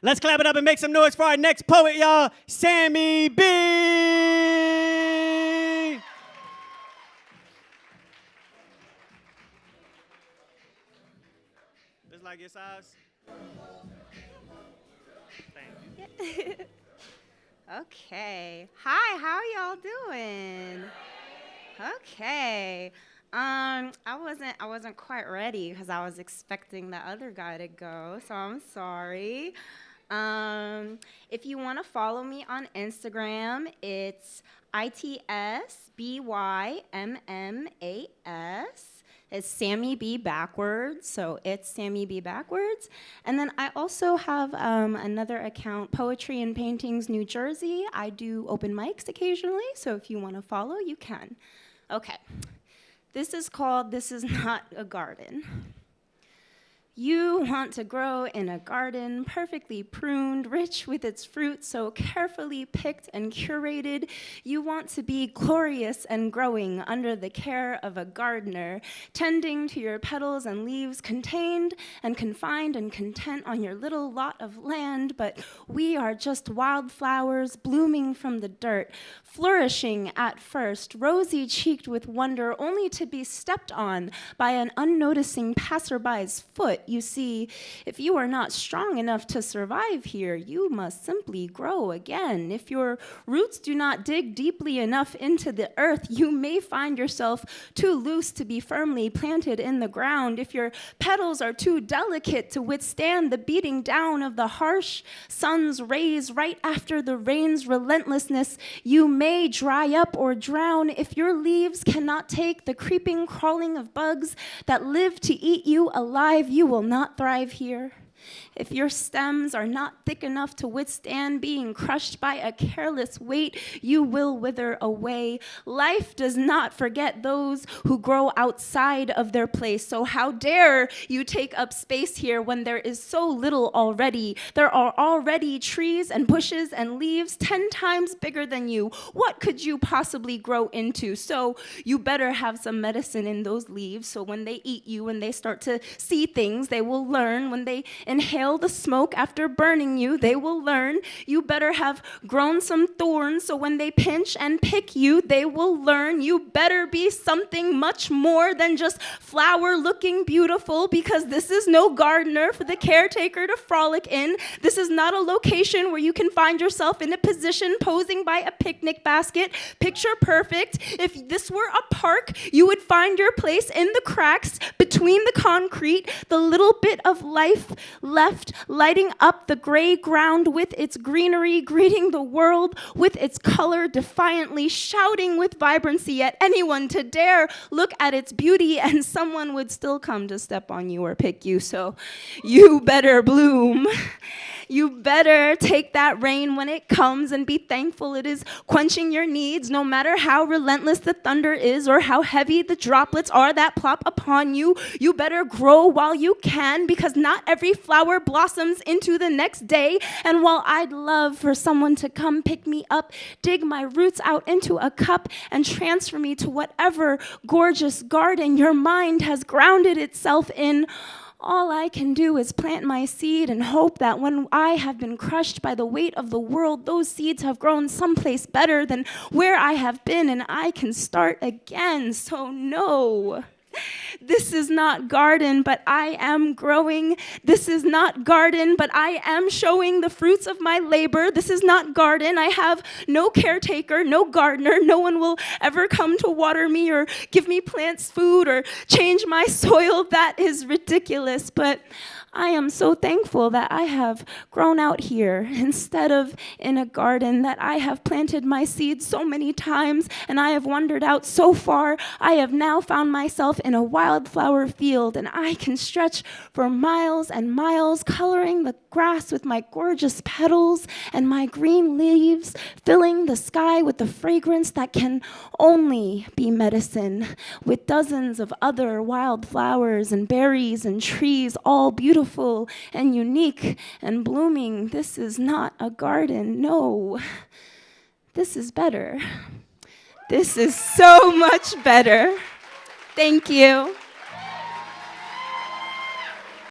Let's clap it up and make some noise for our next poet, y'all, SammyB. Just like your size. Thank you. Okay. Hi, how are y'all doing? Okay. I wasn't quite ready because I was expecting the other guy to go, so I'm sorry. If you want to follow me on Instagram, it's ITSBYMMAS. It's SammyB backwards, so it's SammyB backwards. And then I also have another account, Poetry and Paintings New Jersey. I do open mics occasionally, so if you want to follow, you can. Okay. This is called This Is Not a Garden. You want to grow in a garden, perfectly pruned, rich with its fruit, so carefully picked and curated. You want to be glorious and growing under the care of a gardener, tending to your petals and leaves, contained and confined and content on your little lot of land. But we are just wildflowers blooming from the dirt, flourishing at first, rosy-cheeked with wonder, only to be stepped on by an unnoticing passerby's foot. You see, if you are not strong enough to survive here, you must simply grow again. If your roots do not dig deeply enough into the earth, you may find yourself too loose to be firmly planted in the ground. If your petals are too delicate to withstand the beating down of the harsh sun's rays right after the rain's relentlessness, you may dry up or drown. If your leaves cannot take the creeping, crawling of bugs that live to eat you alive, you will not thrive here. If your stems are not thick enough to withstand being crushed by a careless weight, you will wither away. Life does not forget those who grow outside of their place. So how dare you take up space here when there is so little already? There are already trees and bushes and leaves 10 times bigger than you. What could you possibly grow into? So you better have some medicine in those leaves, so when they eat you and they start to see things, they will learn. When they inhale the smoke after burning you, they will learn. You better have grown some thorns, so when they pinch and pick you, they will learn. You better be something much more than just flower looking beautiful, because this is no gardener for the caretaker to frolic in. This is not a location where you can find yourself in a position posing by a picnic basket, picture perfect. If this were a park, you would find your place in the cracks between the concrete, the little bit of life left lighting up the gray ground with its greenery, greeting the world with its color defiantly, shouting with vibrancy at anyone to dare look at its beauty, and someone would still come to step on you or pick you. So you better bloom. You better take that rain when it comes and be thankful it is quenching your needs, no matter how relentless the thunder is or how heavy the droplets are that plop upon you. You better grow while you can, because not every flower blossoms into the next day. And while I'd love for someone to come pick me up, dig my roots out into a cup and transfer me to whatever gorgeous garden your mind has grounded itself in, all I can do is plant my seed and hope that when I have been crushed by the weight of the world, those seeds have grown someplace better than where I have been, and I can start again. So no. This is not garden, but I am growing. This is not garden, but I am showing the fruits of my labor. This is not garden. I have no caretaker, no gardener. No one will ever come to water me or give me plants food or change my soil. That is ridiculous, but I am so thankful that I have grown out here instead of in a garden, that I have planted my seeds so many times and I have wandered out so far. I have now found myself in a wildflower field, and I can stretch for miles and miles, coloring the grass with my gorgeous petals and my green leaves, filling the sky with the fragrance that can only be medicine, with dozens of other wildflowers and berries and trees, all beautiful and unique and blooming. This is not a garden, no. This is better. This is so much better. Thank you.